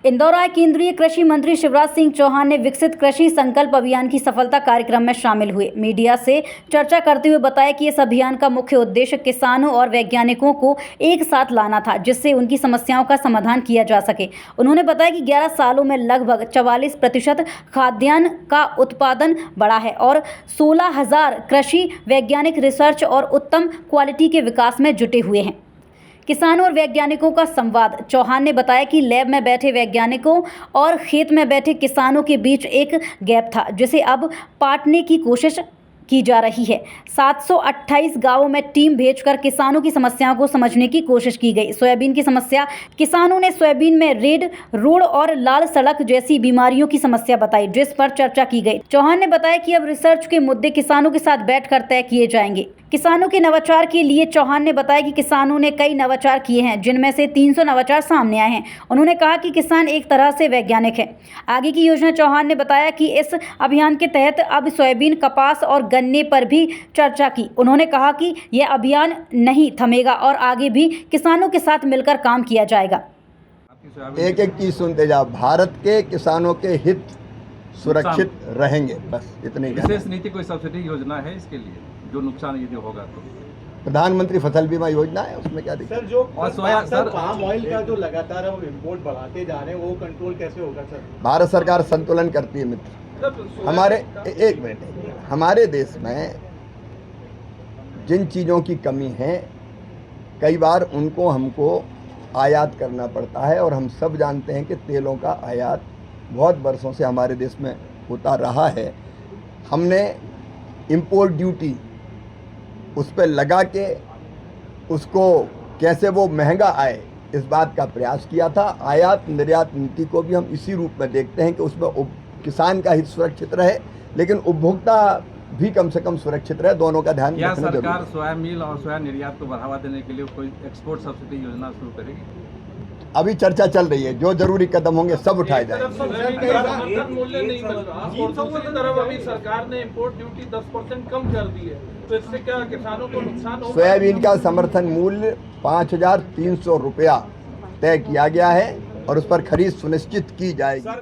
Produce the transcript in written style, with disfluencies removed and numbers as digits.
इंदौर आए केंद्रीय कृषि मंत्री शिवराज सिंह चौहान ने विकसित कृषि संकल्प अभियान की सफलता कार्यक्रम में शामिल हुए। मीडिया से चर्चा करते हुए बताया कि इस अभियान का मुख्य उद्देश्य किसानों और वैज्ञानिकों को एक साथ लाना था, जिससे उनकी समस्याओं का समाधान किया जा सके। उन्होंने बताया कि 11 सालों में लगभग 44% खाद्यान्न का उत्पादन बढ़ा है और 16,000 कृषि वैज्ञानिक रिसर्च और उत्तम क्वालिटी के विकास में जुटे हुए हैं। किसानों और वैज्ञानिकों का संवाद। चौहान ने बताया कि लैब में बैठे वैज्ञानिकों और खेत में बैठे किसानों के बीच एक गैप था, जिसे अब पाटने की कोशिश की जा रही है। 728 गांवों में टीम भेजकर किसानों की समस्याओं को समझने की कोशिश की गई। सोयाबीन की समस्या, किसानों ने सोयाबीन में रेड रोड और लाल सड़क जैसी बीमारियों की समस्या बताई, जिस पर चर्चा की गई। चौहान ने बताया कि अब रिसर्च के मुद्दे किसानों के साथ बैठकर तय किए जाएंगे। किसानों के नवाचार के लिए चौहान ने बताया कि किसानों ने कई नवाचार किए हैं, जिनमें से 300 नवाचार सामने आए हैं। उन्होंने कहा कि किसान एक तरह से वैज्ञानिक है। आगे की योजना चौहान ने बताया कि इस अभियान के तहत अब सोयाबीन, कपास और गन्ने पर भी चर्चा की। उन्होंने कहा कि यह अभियान नहीं थमेगा और आगे भी किसानों के साथ मिलकर काम किया जाएगा। एक एक चीज सुनते जाओ। भारत के किसानों के हित सुरक्षित रहेंगे, बस इतनी। विशेष नीति कोई सब्सिडी योजना है इसके लिए जो नुकसान यदि होगा तो? प्रधानमंत्री फसल बीमा योजना है, उसमें क्या दिक्कत? सर, जो और सोया सर पाम ऑयल का जो लगातार वो इंपोर्ट बढ़ाते जा रहे हैं, वो कंट्रोल कैसे होगा सर? भारत सरकार संतुलन करती है मित्र। हमारे एक मिनट, हमारे देश में जिन चीज़ों की कमी है, कई बार उनको हमको आयात करना पड़ता है, और हम सब जानते हैं कि तेलों का आयात बहुत वर्षों से हमारे देश में होता रहा है। हमने इंपोर्ट ड्यूटी उस पर लगा के उसको कैसे वो महंगा आए, इस बात का प्रयास किया था। आयात निर्यात नीति को भी हम इसी रूप में देखते हैं कि उसमें किसान का हित सुरक्षित रहे, लेकिन उपभोक्ता भी कम से कम सुरक्षित रहे। दोनों का ध्यान रखना जरूरी है। सरकार सोया मिल और सोया निर्यात को बढ़ावा देने के लिए कोई एक्सपोर्ट सब्सिडी योजना शुरू करेगी? अभी चर्चा चल रही है, जो जरूरी कदम होंगे सब उठाए जाएंगे। मूल्य नहीं मिल रहा और दूसरी तरफ अभी सरकार ने इंपोर्ट ड्यूटी 10% कम कर दी है, तो इससे क्या किसानों को नुकसान होगा? सोयाबीन का समर्थन मूल्य 5,300 रुपया तय किया गया है और उस पर खरीद सुनिश्चित की जाएगी।